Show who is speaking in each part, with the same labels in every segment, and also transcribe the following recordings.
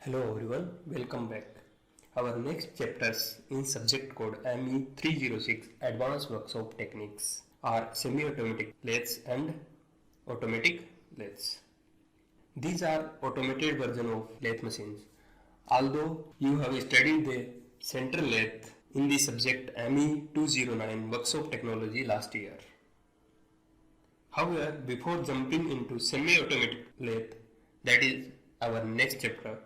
Speaker 1: Hello everyone, welcome back. Our next chapters in subject code ME306 Advanced Workshop Techniques are semi-automatic lathes and automatic lathes. These are automated version of lathe machines. Although you have studied the central lathe in the subject ME209 Workshop Technology last year. However, before jumping into semi-automatic lathe, that is our next chapter,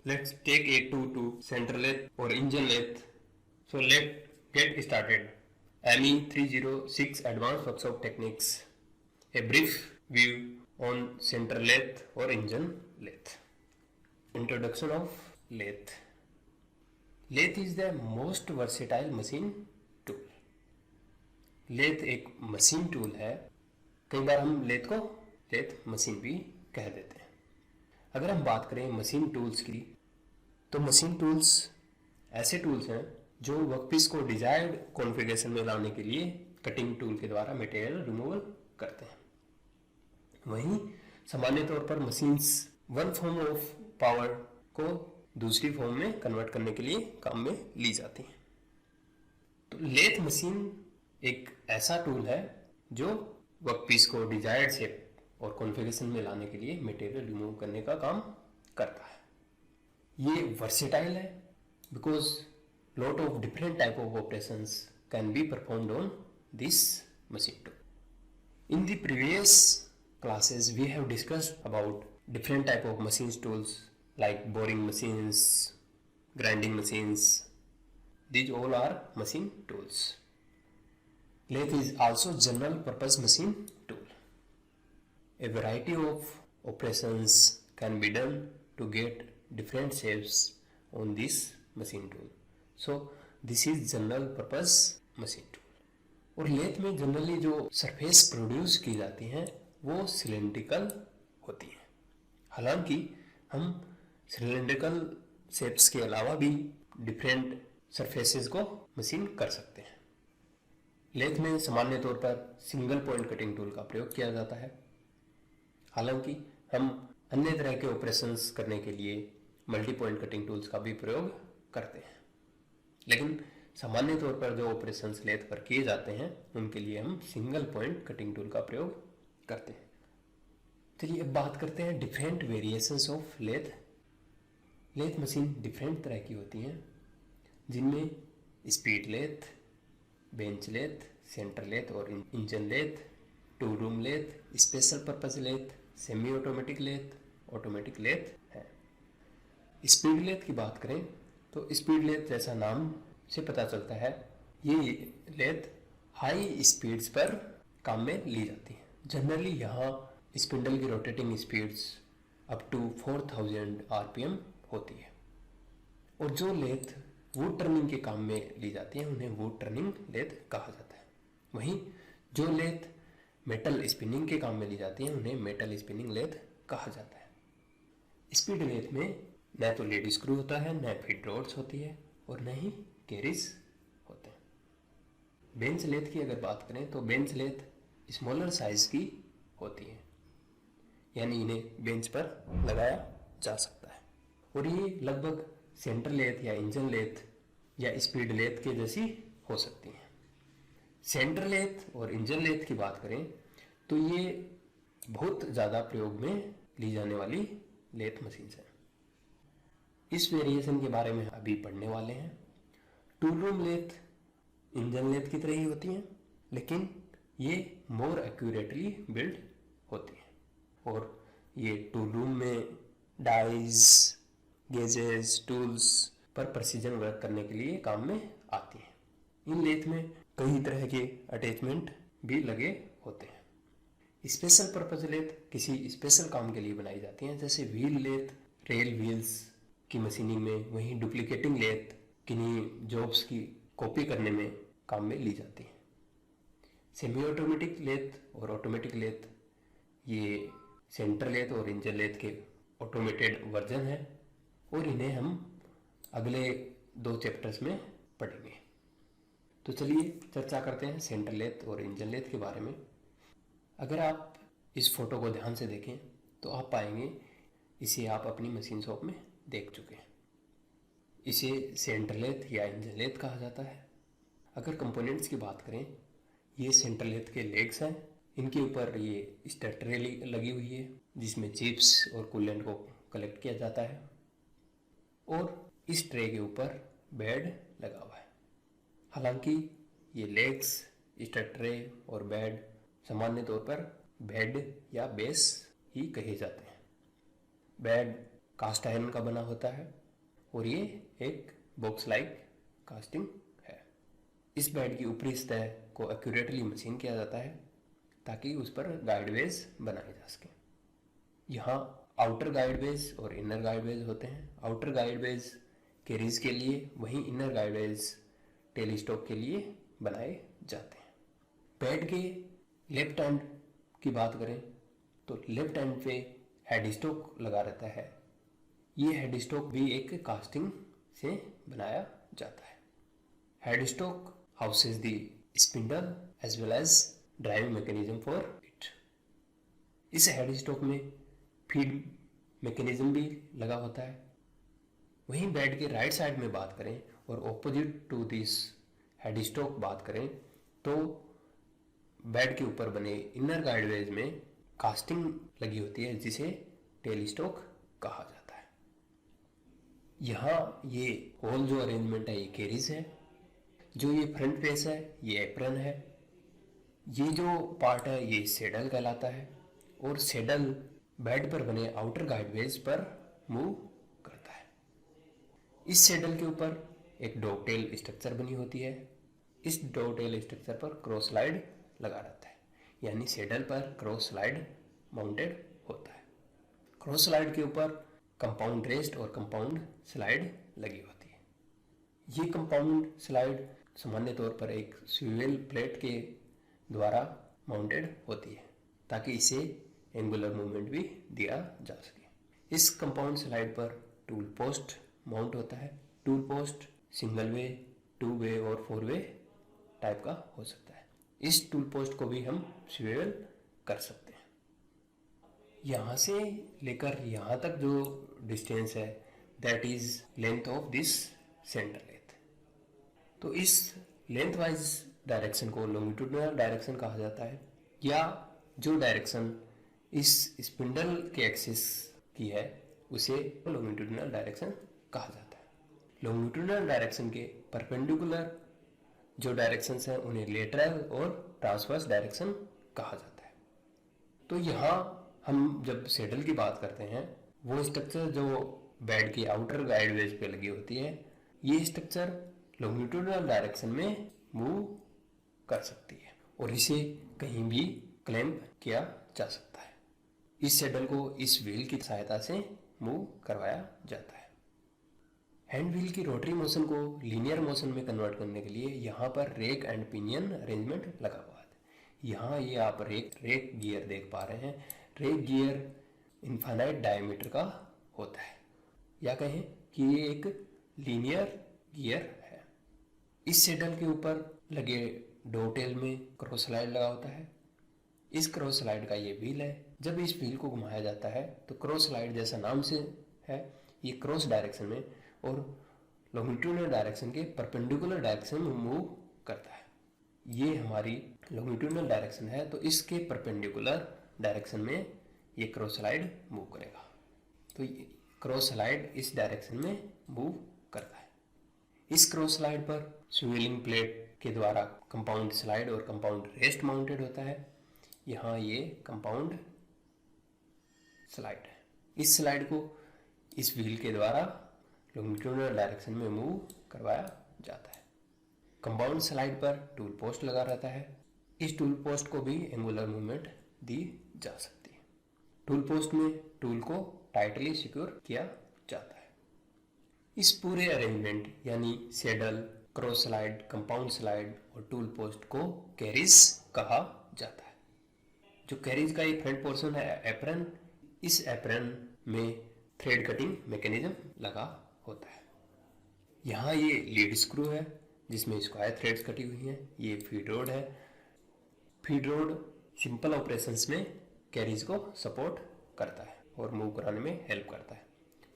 Speaker 1: let's take a tour to central lathe or engine lathe. So let's get started. ME306 Advanced Workshop Techniques. A brief view on central lathe or engine lathe. Introduction of lathe. Lathe is the most versatile machine tool. lathe एक machine tool है. कई बार हम lathe को lathe machine भी कह देते हैं. अगर हम बात करें मशीन टूल्स की, तो मशीन टूल्स ऐसे टूल्स हैं जो वर्कपीस को डिजायर्ड कॉन्फ़िगरेशन में लाने के लिए कटिंग टूल के द्वारा मटेरियल रिमूवल करते हैं. वहीं सामान्य तौर पर machines one form of power को दूसरी फॉर्म में कन्वर्ट करने के लिए काम में ली जाती हैं. तो लेथ मशीन एक ऐसा टूल है जो वर्कपीस को डिजायर्ड शेप और कॉन्फ़िगरेशन में लाने के लिए मटेरियल रिमूव करने का काम करता है. ये वर्सेटाइल है because lot of different type of operations can be performed on this machine tool. In the previous classes we have discussed about different type of machines tools like boring machines, grinding machines. These all are machine tools. Lathe is also general purpose machine tool. A variety of operations can be done to get different shapes on this machine tool. So this is general purpose machine tool. और lathe में generally जो surface produce की जाती हैं वो cylindrical होती हैं. हालांकि हम सिलेंड्रिकल शेप्स के अलावा भी डिफरेंट सरफेसेस को मशीन कर सकते हैं. लेथ में सामान्य तौर पर सिंगल पॉइंट कटिंग टूल का प्रयोग किया जाता है. हालांकि हम अन्य तरह के ऑपरेशंस करने के लिए मल्टी पॉइंट कटिंग टूल्स का भी प्रयोग करते हैं. लेकिन सामान्य तौर पर जो ऑपरेशंस लेथ पर किए जाते हैं उनके लिए हम सिंगल पॉइंट कटिंग टूल का प्रयोग करते हैं. चलिए अब बात करते हैं different variations of lathe. Lathe machine different तरह की होती हैं जिनमें speed lathe, bench lathe, centre lathe और engine lathe, to room lathe, special purpose lathe, semi automatic lathe, automatic lathe है. स्पीड लेथ की बात करें तो स्पीड लेथ जैसा नाम से पता चलता है ये लेथ हाई स्पीड्स पर काम में ली जाती है. जनरली यहाँ स्पिंडल की rotating speeds up to 4000 RPM होती है. और जो लेथ वुड टर्निंग के काम में ली जाती है उन्हें वुड टर्निंग लेथ कहा जाता है. वहीं जो लेथ मेटल स्पिनिंग के काम में ली जाती है उन्हें मेटल स्पिनिंग लेथ कहा जाता है. स्पीड लेथ में न तो लीड स्क्रू होता है, न फीड रोड्स होती है और न ही कैरिज होते हैं. बेंच लेथ की अगर बात करें तो बेंच लेथ स्मॉलर साइज की होती है, यानी इन्हें बेंच पर लगाया जा सकता है. और ये लगभग सेंटर लेथ या इंजन लेथ या स्पीड लेथ के जैसी हो सकती हैं. सेंटर लेथ और इंजन लेथ की बात करें तो ये बहुत ज़्यादा प्रयोग में ली जाने वाली लेथ मशीन है. इस वेरिएशन के बारे में अभी पढ़ने वाले हैं. Tool room lathe engine lathe की तरह ही होती हैं, लेकिन ये मोर एक्यूरेटली बिल्ड होती हैं और ये टू रूम में डाइज, गेजेस, टूल्स पर प्रिसीजन वर्क करने के लिए काम में आती हैं. इन लेथ में कई तरह के अटैचमेंट भी लगे होते हैं. स्पेशल पर्पज लेथ किसी स्पेशल काम के लिए बनाई जाती हैं, जैसे व्हील लेथ रेल व्हील्स की मशीनिंग में. वहीं डुप्लीकेटिंग लेथ किन्हीं जॉब्स की कॉपी करने में काम में ली जाती है. सेमी ऑटोमेटिक लेथ और ऑटोमेटिक लेथ ये सेंटर लेथ और इंजन लेथ के ऑटोमेटेड वर्जन है और इन्हें हम अगले 2 चैप्टर्स में पढ़ेंगे. तो चलिए चर्चा करते हैं सेंटर लेथ और इंजन लेथ के बारे में. अगर आप इस फोटो को ध्यान से देखें तो आप पाएंगे इसे आप अपनी मशीन शॉप में देख चुके हैं। इसे सेंटर लेथ या इंजन लेथ कहा जाता है। अगर कंपोनेंट्स की बात करें, ये सेंटर लेथ के लेग्स हैं, इनके ऊपर ये स्टार्टर ट्रे लगी हुई है जिसमें चिप्स और कूलेंट को कलेक्ट किया जाता है, और इस ट्रे के ऊपर बेड लगा हुआ है। हालांकि ये लेग्स, स्टार्टर ट्रे और बेड सामान्य तौर पर बेड या बेस ही कहे जाते हैं। बेड कास्ट आयरन का बना होता है और ये एक बॉक्स लाइक कास्टिंग है। इस बेड की ऊपरी सतह को एक्यूरेटली मशीन किया जाता है ताकि उस पर गाइडवेज बनाए जा सके। यहाँ आउटर गाइडवेज और इनर गाइडवेज होते हैं। आउटर गाइडवेज कैरीज के लिए, वहीं इनर गाइडवेज टेल स्टॉक के लिए बनाए जाते हैं। बेड के लेफ्ट एंड की बात करें तो लेफ्ट एंड पे हेड स्टॉक लगा रहता है। ये हेड स्टॉक भी एक कास्टिंग से बनाया जाता है। Head stock houses the spindle as well as driving mechanism for it. इस हेड स्टॉक में फीड मैकेनिज्म भी लगा होता है। वहीं बेड के राइट साइड में बात करें और opposite to this head stock बात करें तो बेड के ऊपर बने इनर गाइडवेज में कास्टिंग लगी होती है जिसे टेल स्टॉक कहा जाता है। यहाँ ये होल जो अरेंजमेंट है ये कैरीज है, जो ये फ्रंट फेस है ये एप्रन है, ये जो पार्ट है ये सेडल कहलाता है, और सेडल बेड पर बने आउटर गाइडवेज पर मूव करता है। इस सेडल के ऊपर एक डॉगटेल स्ट्रक्चर बनी होती है। इस डॉगटेल स्ट्रक्चर पर क्रॉस स्लाइड लगा रहता है, यानी सेडल पर क्रॉस स्लाइड माउंटेड होता है। क्रॉस स्लाइड के ऊपर कंपाउंड रेस्ट और कंपाउंड स्लाइड लगी होती है। ये कंपाउंड स्लाइड सामान्य तौर पर एक स्विवेल प्लेट के द्वारा माउंटेड होती है ताकि इसे एंगुलर मूवमेंट भी दिया जा सके। इस कंपाउंड स्लाइड पर टूल पोस्ट माउंट होता है। टूल पोस्ट सिंगल वे, 2 वे और 4 वे टाइप का हो सकता है। इस टूल पोस्ट को भी हम स्विवेल कर सकते हैं। यहाँ से लेकर यहाँ तक जो डिस्टेंस है that is length of this centre length. तो इस लेंथ वाइज डायरेक्शन को लॉन्गिट्यूडिनल डायरेक्शन कहा जाता है, या जो डायरेक्शन इस स्पिंडल के एक्सिस की है उसे लॉन्गिट्यूडिनल डायरेक्शन कहा जाता है। लॉन्गिट्यूडिनल डायरेक्शन के परपेंडिकुलर जो डायरेक्शंस हैं उन्हें लेटरल और ट्रांसवर्स डायरेक्शन कहा जाता है। तो यहाँ हम जब सेडल की बात करते हैं, वो स्ट्रक्चर जो बेड की आउटर गाइडवेज पे लगी होती है, ये स्ट्रक्चर लॉन्गिट्यूडिनल डायरेक्शन में मूव कर सकती है और इसे कहीं भी क्लैंप किया जा सकता है। इस सेडल को इस व्हील की सहायता से मूव करवाया जाता है। हैंड व्हील की रोटरी मोशन को लीनियर मोशन में कन्वर्ट करने के लिए यहाँ पर रेक एंड पिनियन अरेंजमेंट लगा हुआ है। यहाँ ये आप रेक गियर देख पा रहे हैं। रेक गियर इनफाइनाइट डायमीटर का होता है, या कहें कि ये एक लीनियर गियर है। इस सेडल के ऊपर लगे डोटेल में क्रॉस स्लाइड लगा होता है। इस क्रॉस स्लाइड का ये व्हील है। जब इस व्हील को घुमाया जाता है तो क्रॉस स्लाइड जैसा नाम से है, ये क्रॉस डायरेक्शन में और लॉन्गिट्यूडिनल डायरेक्शन के परपेंडिकुलर डायरेक्शन में मूव करता है। ये हमारी लॉन्गिट्यूडिनल डायरेक्शन है, तो इसके परपेंडिकुलर डायरेक्शन में ये क्रॉस स्लाइड मूव करेगा। तो ये क्रॉस स्लाइड इस डायरेक्शन में मूव करता है। इस क्रॉस स्लाइड पर स्विवेलिंग प्लेट के द्वारा कंपाउंड स्लाइड और कंपाउंड रेस्ट माउंटेड होता है। यहाँ ये कंपाउंड स्लाइड है। इस स्लाइड को इस व्हील के द्वारा लॉन्गिट्यूडिनल डायरेक्शन में मूव करवाया जाता है। कंपाउंड स्लाइड पर टूल पोस्ट लगा रहता है। इस टूल पोस्ट को भी एंगुलर मूवमेंट दी जा सकती है। टूल पोस्ट में टूल को टाइटली सिक्योर किया जाता है। इस पूरे अरेंजमेंट यानी saddle, cross slide, compound slide और टूल पोस्ट को कैरीज कहा जाता है। जो कैरीज का ये फ्रंट पोर्शन है एप्रन, इस एप्रन में थ्रेड कटिंग मैकेनिज्म लगा होता है। यहाँ ये लीड स्क्रू है जिसमें स्क्वायर थ्रेड्स कटी हुई हैं। ये फीड रोड है। फीड रोड सिंपल ऑपरेशंस में कैरीज को सपोर्ट करता है और मूव कराने में हेल्प करता है।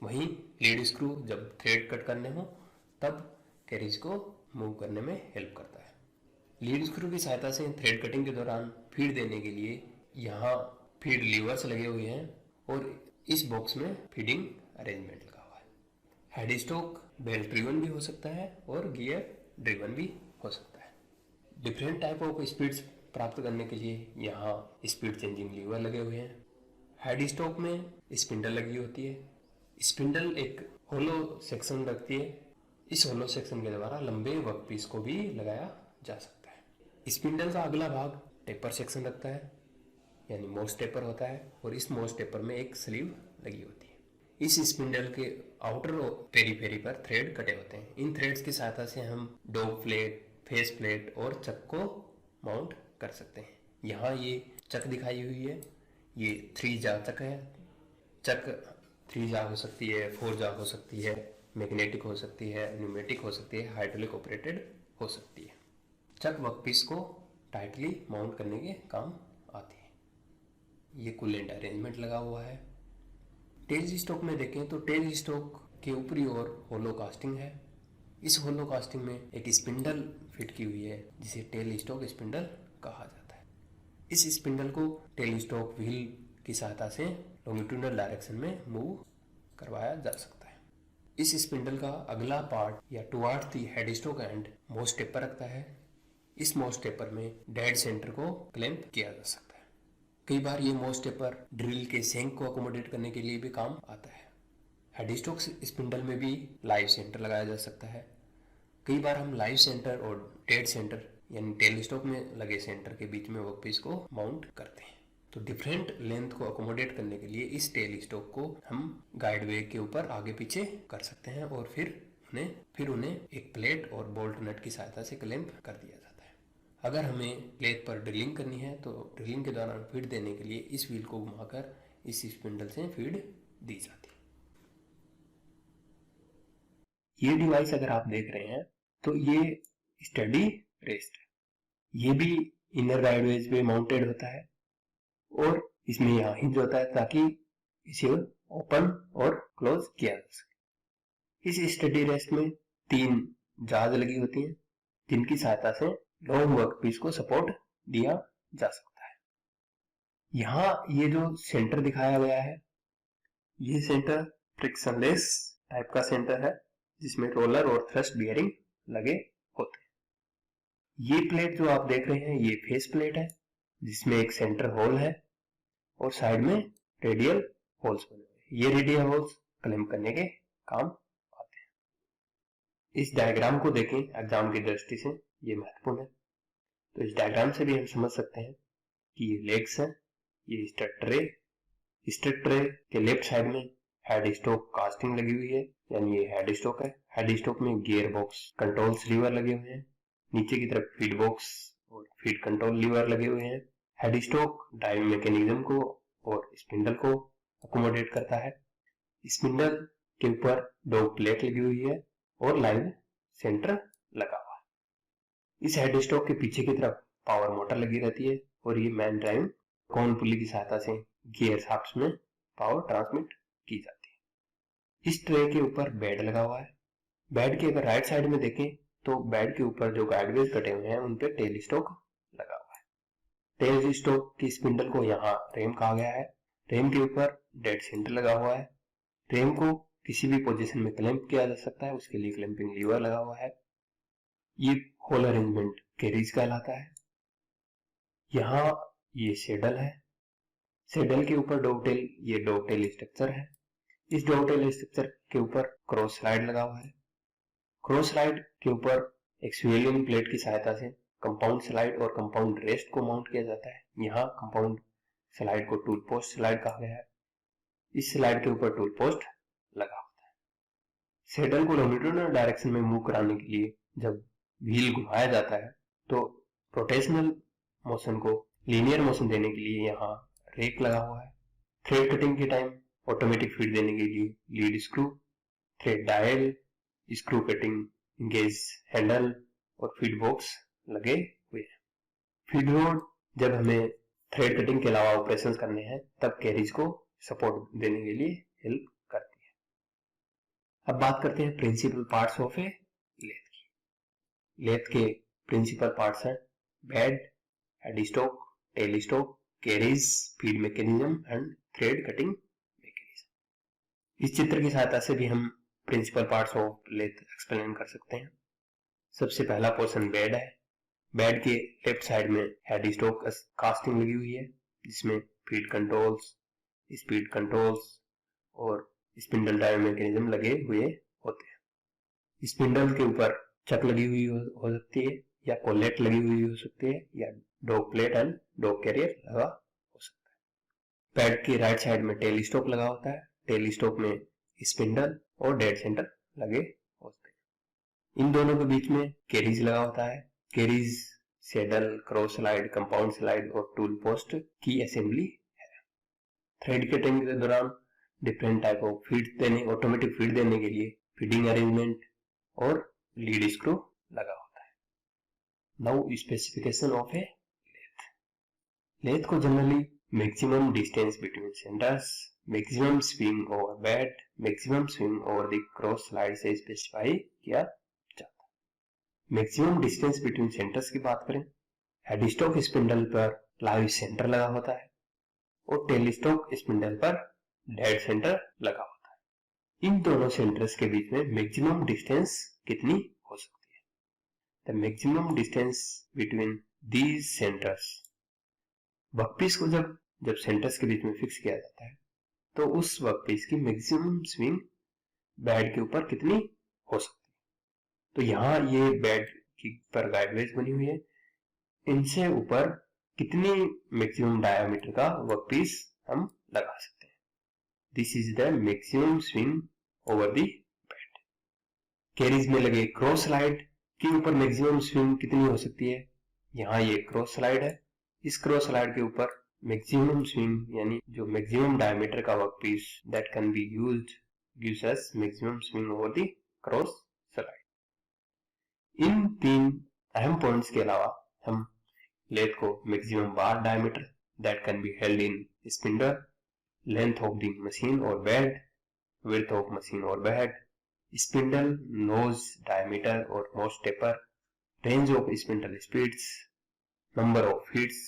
Speaker 1: वहीं लीड स्क्रू जब थ्रेड कट करने हो तब कैरिज को मूव करने में हेल्प करता है। लीड स्क्रू की सहायता से थ्रेड कटिंग के दौरान फीड देने के लिए यहाँ फीड लीवर्स लगे हुए हैं और इस बॉक्स में फीडिंग अरेंजमेंट लगा हुआ है। हेड स्टॉक बेल्ट ड्रिवन भी हो सकता है और गियर ड्रिवन भी हो सकता है। डिफरेंट टाइप ऑफ स्पीड्स प्राप्त करने के लिए यहाँ स्पीड चेंजिंग लीवर लगे हुए हैं। हेड स्टॉक में स्पिंडल लगी होती है। स्पिंडल एक होलो सेक्शन रखती है। इस होलो सेक्शन के द्वारा लंबे वर्कपीस को भी लगाया जा सकता है। स्पिंडल का अगला भाग टेपर सेक्शन रखता है, यानी मोस्ट टेपर होता है, और इस मोस्ट टेपर में एक स्लीव लगी होती है। इस स्पिंडल के आउटर पेरीफेरी पर थ्रेड कटे होते हैं। इन थ्रेड्स की सहायता से हम डॉग प्लेट, फेस प्लेट और चक को माउंट कर सकते हैं। यहाँ ये चक दिखाई हुई है, ये 3 जा चक है। चक 3 जा हो सकती है, 4 जा हो सकती है, मैग्नेटिक हो सकती है, न्यूमेटिक हो सकती है, हाइड्रोलिक ऑपरेटेड हो सकती है। चक वर्कपीस को टाइटली माउंट करने के काम आती है। ये कूलेंट अरेंजमेंट लगा हुआ है। टेल स्टॉक में देखें तो टेल स्टॉक के ऊपरी ओर होलो कास्टिंग है। इस होलो कास्टिंग में एक स्पिंडल फिट की हुई है जिसे टेल स्टॉक स्पिंडल कहा जाता है। इस स्पिंडल को टेल स्टॉक व्हील की सहायता से लॉन्गिट्यूडनल डायरेक्शन में मूव करवाया जा सकता है। इस स्पिंडल का अगला पार्ट या towards the head stock and most taper रखता है। इस मोस्ट टेपर में डेड सेंटर को क्लैंप किया जा सकता है। कई बार ये मोस्ट टेपर ड्रिल के सेंक को अकोमोडेट करने के लिए भी काम आता है। हेड स्टॉक स्पिंडल में भी लाइव सेंटर लगाया जा सकता है। कई बार हम लाइव सेंटर और डेड सेंटर यानी टेल स्टॉक में लगे सेंटर के बीच में वर्कपीस को माउंट करते हैं। तो डिफरेंट लेंथ को अकोमोडेट करने के लिए इस टेल स्टॉक को हम गाइड वे के ऊपर आगे पीछे कर सकते हैं और फिर उन्हें एक प्लेट और बोल्ट नट की सहायता से क्लैंप कर दिया जाता है। अगर हमें प्लेट पर ड्रिलिंग करनी है तो ड्रिलिंग के दौरान फीड देने के लिए इस व्हील को घुमाकर इस स्पिंडल से फीड दी जाती है। ये डिवाइस अगर आप देख रहे हैं तो ये स्टडी रेस्ट है। ये भी इनर गाइडवेज पे माउंटेड होता है और इसमें यहाँ हिंज होता है ताकि इसे ओपन और क्लोज किया जा सके। इस स्टडी रेस्ट में 3 जाज लगी होती हैं जिनकी सहायता से लॉन्ग वर्कपीस को सपोर्ट दिया जा सकता है। यहाँ ये जो सेंटर दिखाया गया है ये सेंटर फ्रिक्शनलेस टाइप का सेंटर है जिसमें रोलर और थ्रस्ट बियरिंग लगे होते हैं। ये प्लेट जो आप देख रहे हैं ये फेस प्लेट है जिसमें एक सेंटर होल है और साइड में रेडियल होल्स बने हुए हैं। ये रेडियल होल्स क्लैंप करने के काम आते हैं। इस डायग्राम को देखें एग्जाम की दृष्टि से, ये महत्वपूर्ण है। तो इस डायग्राम से भी हम समझ सकते हैं कि ये लेग्स हैं, ये स्टड ट्रे के लेफ्ट साइड में हेड स्टॉक कास्टिंग लगी हुई है, यानी ये हेड स्टॉक है। हेड स्टॉक में गियर बॉक्स कंट्रोल लीवर लगे हुए हैं। नीचे की तरफ फीड बॉक्स और फीड कंट्रोल लीवर लगे हुए हैं। हेड स्टॉक ड्राइव मैकेनिज्म को और स्पिंडल को अकोमोडेट करता है। स्पिंडल के ऊपर डॉग प्लेट लगी हुई है और लाइव सेंटर लगा हुआ है। इस हेड स्टॉक के पीछे की तरफ पावर मोटर लगी रहती है और ये मैन ड्राइव कॉन पुली की सहायता से गियर शाफ्ट्स में पावर ट्रांसमिट की जाती है। इस ट्रे के ऊपर बेड लगा हुआ है। बेड के अगर राइट साइड में देखें तो बेड के ऊपर जो गाइडवेज कटे हुए हैं उन पे टेल स्टॉक लगा हुआ है। टेल स्टॉक की स्पिंडल को यहाँ रेम कहा गया है। रेम के ऊपर डेड सेंटर लगा हुआ है। रेम को किसी भी पोजीशन में क्लैंप किया जा सकता है, उसके लिए क्लैंपिंग लीवर लगा हुआ है। ये होल अरेंजमेंट कैरिज कहलाता है। यहाँ ये सेडल है। सेडल के ऊपर डॉगटेल, ये डॉगटेल स्ट्रक्चर है। इस डॉगटेल स्ट्रक्चर के ऊपर क्रॉस स्लाइड लगा हुआ है। क्रॉस स्लाइड के ऊपर एक स्वेलिंग प्लेट की सहायता से कंपाउंड स्लाइड और कंपाउंड रेस्ट को माउंट किया जाता है। यहाँ कंपाउंड स्लाइड को टूल पोस्ट स्लाइड कहा गया है। इस स्लाइड के ऊपर टूल पोस्ट लगा होता है। सेडल को लॉन्गिट्यूडनल डायरेक्शन में मूव कराने के लिए जब व्हील घुमाया जाता है तो रोटेशनल मोशन को लीनियर मोशन देने के लिए यहाँ रेक लगा हुआ है। थ्रेड कटिंग के टाइम ऑटोमेटिक फीड देने के लिए lead screw, thread dial, screw cutting engage handle और फीड बॉक्स लगे हुए हैं। फीड रोड जब हमें थ्रेड कटिंग के अलावा ऑपरेशंस करने हैं तब कैरिज को सपोर्ट देने के लिए हेल्प करती है। अब बात करते हैं principal parts of a lathe की। लेथ के प्रिंसिपल पार्ट्स हैं bed, head stock, tail stock, carriage, feed mechanism and thread cutting mechanism. इस चित्र की सहायता से भी हम principal parts of lathe explain कर सकते हैं। सबसे पहला पोर्शन बेड है। बेड के लेफ्ट साइड में हेड स्टॉक कास्टिंग लगी हुई है जिसमें फीड कंट्रोल्स, स्पीड कंट्रोल्स और स्पिंडल ड्राइव मैकेनिज्म लगे हुए होते हैं। स्पिंडल के ऊपर चक लगी हुई हो सकती है या कोलेट लगी हुई हो सकती है या dog plate and dog carrier लगा हो सकता है। पैड के राइट साइड में टेल स्टॉक लगा होता है। टेल स्टॉक में स्पिंडल और डेड सेंटर लगे होते हैं। इन दोनों के बीच में कैरीज लगा होता है। Carriage saddle, cross slide, compound slide और टूल पोस्ट की असेंबली है। थ्रेड कटिंग के दौरान डिफरेंट टाइप ऑफ फीड देने, ऑटोमेटिक फीड देने के लिए फीडिंग अरेंजमेंट और लीड स्क्रू लगा होता है। Now specification of a lathe. Lathe को generally maximum distance between centres, maximum swing over bed, maximum swing over the cross slide से स्पेसिफाई किया जाता है। मैक्सिमम डिस्टेंस बिटवीन सेंटर्स की बात करें, हेड स्टॉक स्पिंडल पर लाइव सेंटर लगा होता है और टेल स्टॉक स्पिंडल पर डेड सेंटर लगा होता है। इन दोनों सेंटर्स के बीच में मैक्सिमम डिस्टेंस कितनी हो सकती है? The maximum distance between these centres. Workpiece को जब सेंटर्स के बीच में फिक्स किया जाता है तो उस वर्कपीस की मैक्सिमम स्विंग बेड के ऊपर कितनी हो सकती है। तो यहाँ ये बेड की पर गाइडवेज बनी हुई है, इनसे ऊपर कितनी मैक्सिमम डायमीटर का वर्कपीस हम लगा सकते हैं। This is the maximum swing over the bed. Carries में लगे क्रॉस स्लाइड के ऊपर मैक्सिमम स्विंग कितनी हो सकती है? यहाँ ये क्रॉस स्लाइड है। इस क्रॉस स्लाइड के ऊपर मैक्सिमम स्विंग यानी जो मैक्सिमम डायमीटर का workpiece that can be used gives us maximum swing over the cross slide. इन तीन अहम पॉइंट्स के अलावा हम लेथ को maximum bar diameter that can be held in spindle, length of the machine और बेड, विड्थ ऑफ मशीन और bed, spindle nose diameter और मोस्ट taper, range of spindle speeds, number of hits,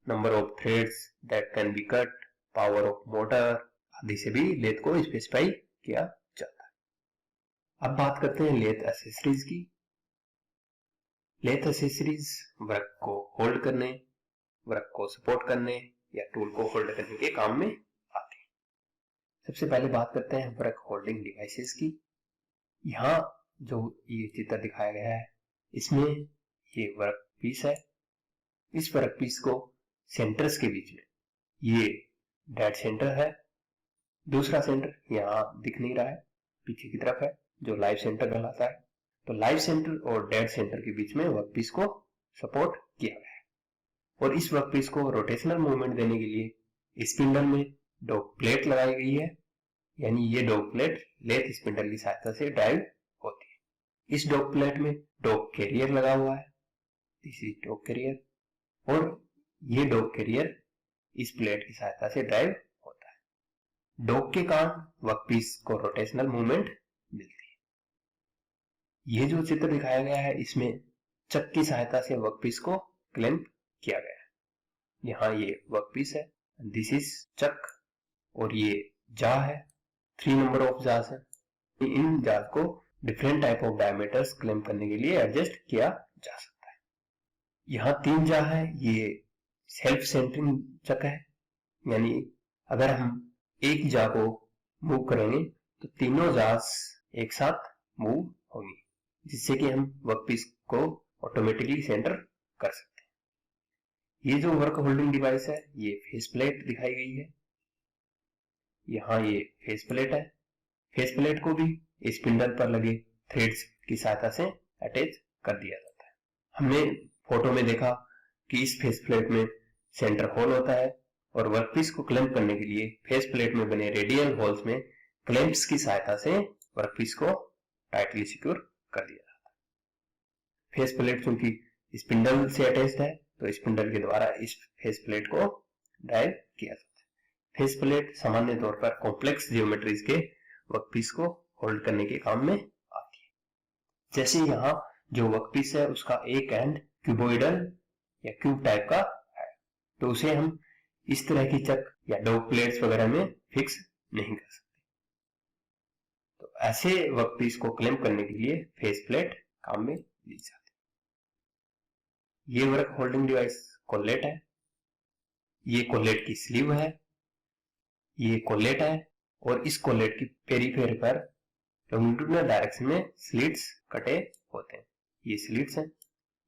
Speaker 1: number of threads that can be cut, power of motor आदि से भी lathe को specify किया जाता है। अब बात करते हैं लेथ एक्सेसरीज की। लेथ एक्सेसरीज वर्क को होल्ड करने, वर्क को सपोर्ट करने या टूल को होल्ड करने के काम में आते हैं। सबसे पहले बात करते हैं वर्क होल्डिंग डिवाइसेस की। यहाँ जो ये चित्र दिखाया गया है इसमें ये वर्क पीस है। इस वर्क पीस को सेंटर्स के बीच में ये डेड सेंटर है। दूसरा सेंटर यहाँ दिख नहीं रहा है, पीछे की तरफ है जो लाइव सेंटर कहलाता है। तो लाइव सेंटर और डेड सेंटर के बीच में वर्कपीस को सपोर्ट किया गया है और इस वर्कपीस को रोटेशनल मूवमेंट देने के लिए स्पिंडल में डॉग प्लेट लगाई गई है, यानी ये डॉग प्लेट लेथ स्पिंडल की सहायता से ड्राइव होती है। इस डॉग प्लेट में डॉग कैरियर लगा हुआ है, दिस इज डॉग कैरियर, और ये डॉग कैरियर इस प्लेट की सहायता से ड्राइव होता है। डॉग के कारण वर्कपीस को रोटेशनल मूवमेंट मिलती है। ये जो चित्र दिखाया गया है इसमें चक की सहायता से वर्कपीस को क्लैंप किया गया है। यहाँ ये वर्कपीस है, दिस इज चक, और ये जा है, 3 नंबर ऑफ जास है। इन जास को different type of diameters clamp करने के लिए एडजस्ट किया जा सकता है। यहाँ 3 जा है, ये सेल्फ सेंटरिंग चक है, यानी अगर हम एक जा को मूव करेंगे तो तीनों जास एक साथ मूव होंगी, जिससे कि हम वर्कपीस को ऑटोमेटिकली सेंटर कर सकते हैं। ये जो वर्क होल्डिंग डिवाइस है ये फेस प्लेट दिखाई गई है। यहाँ ये फेस प्लेट है। फेस प्लेट को भी स्पिंडल पर लगे थ्रेड्स की सहायता से अटैच कर दिया जाता है। हमने फोटो में देखा कि इस फेस प्लेट में सेंटर होल होता है और वर्कपीस को क्लैंप करने के लिए फेस प्लेट में बने रेडियल होल्स में क्लैंप्स की सहायता से वर्कपीस को टाइटली सिक्योर कर दिया जाता है। फेस प्लेट चूंकि स्पिंडल से अटैच्ड है तो स्पिंडल के द्वारा इस फेस प्लेट को ड्राइव किया जाता है। फेस प्लेट सामान्य तौर पर कॉम्प्लेक्स जियोमेट्रीज के वर्कपीस को होल्ड करने के काम में आती है। जैसे यहाँ जो वर्कपीस है उसका एक एंड क्यूबोइडल या क्यूब टाइप का है, तो उसे हम इस तरह की चक या डॉग प्लेट्स वगैरह में फिक्स नहीं कर सकते। तो ऐसे वर्कपीस को क्लैंप करने के लिए फेस प्लेट काम में ली जाती है। ये वर्क होल्डिंग डिवाइस कोलेट है, ये कोलेट की स्लीव है, ये कोलेट है, और इस कोलेट की पेरीफेरी पर लॉन्गिट्यूडिनल डायरेक्शन में स्लिट्स कटे होते हैं। ये स्लिट्स हैं,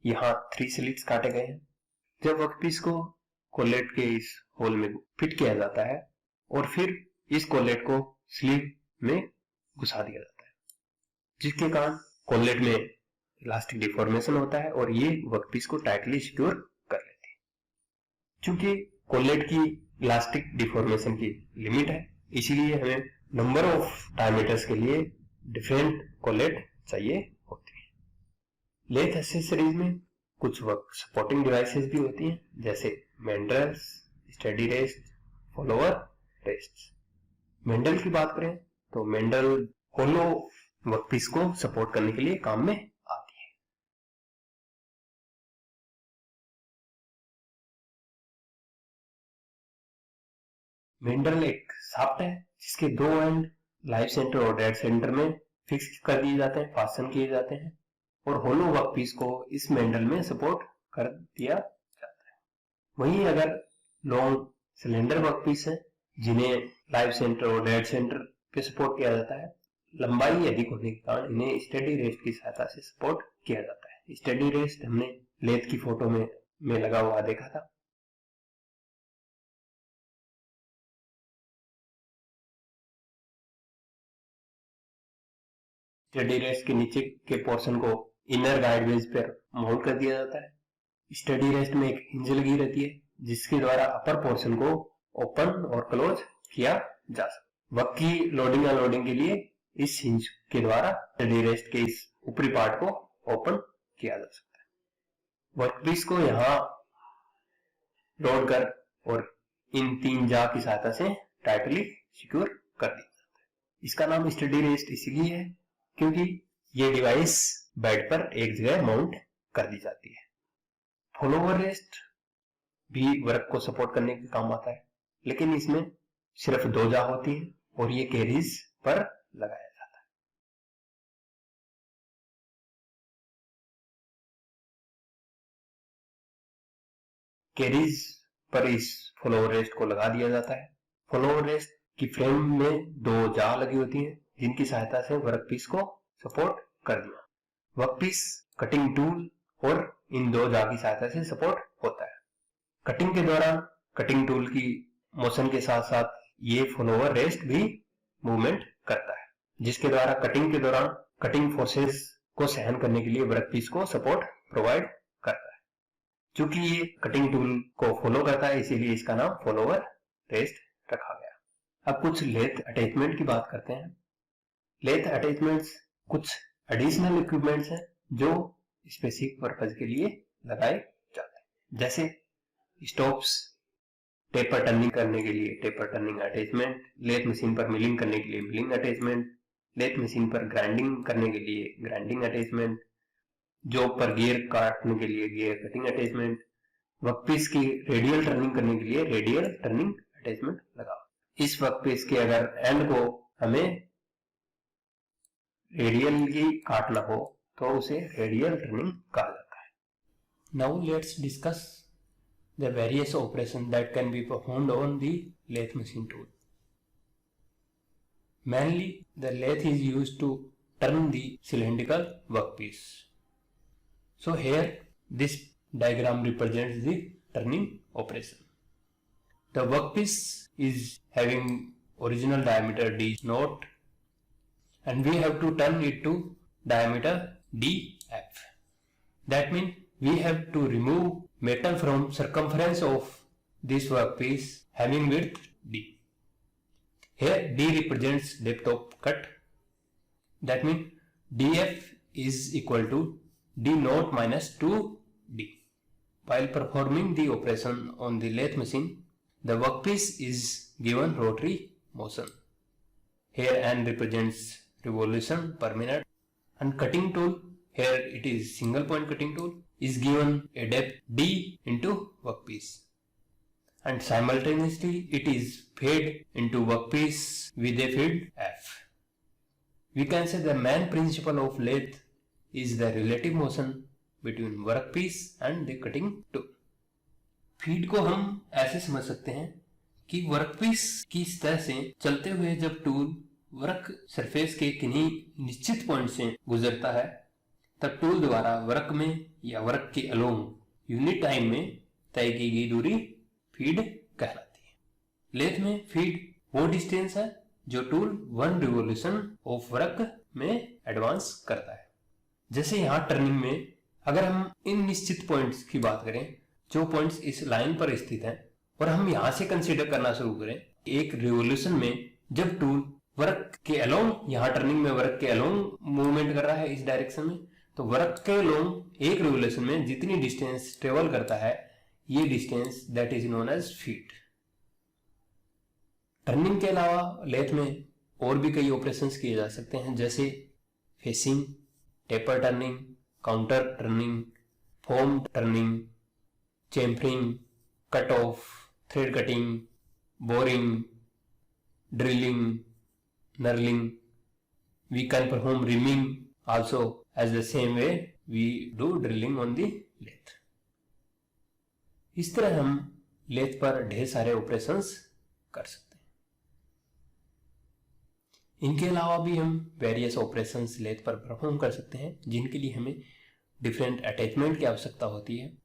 Speaker 1: यहाँ 3 स्लिट्स काटे गए हैं। जब वर्कपीस को कोलेट के इस होल में फिट किया जाता है और फिर इस कोलेट को स्लीव में घुसा दिया जाता है, जिसके कारण कोलेट में इलास्टिक डिफॉर्मेशन होता है और ये वर्कपीस को टाइटली सिक्योर कर लेती है। चूंकि कोलेट की इलास्टिक डिफॉर्मेशन की लिमिट है, इसीलिए हमें नंबर ऑफ डायमीटर्स के लिए डिफरेंट कोलेट चाहिए होती है। लेथ एक्सेसरीज में कुछ वर्क सपोर्टिंग डिवाइसेस भी होती हैं, जैसे Mendel's, study rest, follower rest. Mendel की बात करें तो मेंडल होलो वर्कपीस को सपोर्ट करने के लिए काम में आती है। मेंडल एक शाफ्ट है जिसके 2 एंड लाइव सेंटर और डेड सेंटर में फिक्स कर दिए जाते हैं, फास्टन किए जाते हैं, और होलो वर्कपीस को इस मेंडल में सपोर्ट कर दिया जाता है। वहीं अगर लॉन्ग सिलेंडर वर्कपीस है जिन्हें लाइव सेंटर और डेड सेंटर पे सपोर्ट किया जाता है, लंबाई अधिक होने के कारण इन्हें स्टडी रेस्ट की सहायता से सपोर्ट किया जाता है। स्टडी रेस्ट हमने लेथ की फोटो में लगा हुआ देखा था। स्टडी रेस्ट के नीचे के पोर्शन को इनर गाइड वेज पर माउंट कर दिया जाता है। स्टडी रेस्ट में एक हिंज लगी रहती है जिसके द्वारा अपर पोर्शन को ओपन और क्लोज किया जा सकता है। वर्क की लोडिंग अनलोडिंग के लिए इस हिंज के द्वारा स्टडी रेस्ट के इस ऊपरी पार्ट को ओपन किया जा सकता है। वर्कपीस को यहाँ लोड कर और इन 3 जा की सहायता से टाइटली सिक्योर कर दिया जाता है। इसका नाम स्टडी रेस्ट इसलिए है क्योंकि ये डिवाइस बेड पर एक जगह माउंट कर दी जाती है। फॉलोअर रेस्ट भी वर्क को सपोर्ट करने के काम आता है, लेकिन इसमें सिर्फ 2 जा होती है और ये कैरीज पर लगाया जाता है। कैरीज पर इस फॉलोअर रेस्ट को लगा दिया जाता है। फॉलोअर रेस्ट की फ्रेम में 2 जा लगी होती है जिनकी सहायता से वर्कपीस को सपोर्ट कर दिया। वर्कपीस कटिंग टूल और इन 2 जा की सहायता से सपोर्ट होता है। कटिंग के दौरान कटिंग टूल की मोशन के साथ साथ ये फॉलोअर रेस्ट भी मूवमेंट करता है, जिसके द्वारा कटिंग के दौरान कटिंग फोर्सेस को सहन करने के लिए वर्कपीस को सपोर्ट प्रोवाइड करता है। चूंकि ये कटिंग टूल को फॉलो करता है इसीलिए इसका नाम फॉलोअर रेस्ट रखा गया। अब कुछ लेथ अटैचमेंट की बात करते हैं। लेथ अटैचमेंट्स कुछ एडिशनल इक्विपमेंट्स हैं जो स्पेसिफिक पर्पज के लिए लगाए जाते हैं, जैसे स्टॉप्स, टेपर टर्निंग करने के लिए taper turning attachment, lathe machine पर मिलिंग करने के लिए मिलिंग अटैचमेंट, लेथ मशीन पर ग्राइंडिंग करने के लिए ग्राइंडिंग अटैचमेंट, जॉब पर गियर काटने के लिए गियर कटिंग अटैचमेंट, वर्कपीस की रेडियल टर्निंग करने के लिए रेडियल टर्निंग अटैचमेंट लगाओ। इस वर्कपीस के अगर एंड को हमें रेडियली काटना हो तो उसे रेडियल टर्निंग कहा जाता है।
Speaker 2: Now let's discuss the various operations that can be performed on the lathe machine tool. Mainly, the lathe is used to turn the cylindrical workpiece. So here, this diagram represents the turning operation. The workpiece is having original diameter D naught, and we have to turn it to diameter df. That means we have to remove metal from circumference of this workpiece having width d. Here d represents depth of cut. That means df is equal to d naught minus 2d. While performing the operation on the lathe machine, the workpiece is given rotary motion. Here n represents revolution per minute. And cutting tool, here it is single point cutting tool, is given a depth D into workpiece, and simultaneously it is fed into workpiece with a feed F. We can say the main principle of lathe is the relative motion between workpiece and the cutting tool. Feed को हम ऐसे समझ सकते हैं कि workpiece की सतह से चलते हुए जब टूल वर्क सरफेस के किन्हीं निश्चित पॉइंट से गुजरता है तब टूल द्वारा वर्क में या वर्क के अलोंग यूनिट टाइम में तय की गई दूरी फीड कहलाती है। लेथ में फीड वो डिस्टेंस है जो टूल 1 रिवोल्यूशन ऑफ वर्क में एडवांस करता है। जैसे यहाँ टर्निंग में अगर हम इन निश्चित पॉइंट्स की बात करें जो पॉइंट्स इस लाइन पर स्थित हैं और हम यहां से कंसीडर करना शुरू करें, एक रिवोल्यूशन में जब टूल वर्क के अलोंग, यहां टर्निंग में वर्क के अलोंग मूवमेंट कर रहा है इस डायरेक्शन में, तो वर्क के अलोंग एक रिवोल्यूशन में जितनी डिस्टेंस ट्रेवल करता है ये distance that is known as feed. Turning के अलावा लेथ में और भी कई ऑपरेशंस किए जा सकते हैं जैसे facing, taper turning, counter turning, form turning, chamfering, cut off, thread cutting, boring, drilling, knurling. We can perform rimming also as the same way we do drilling on the lathe. इस तरह हम lathe पर ढेर सारे operations कर सकते हैं। इनके अलावा भी हम वेरियस ऑपरेशंस लेथ पर परफॉर्म कर सकते हैं जिनके लिए हमें डिफरेंट अटैचमेंट की आवश्यकता होती है।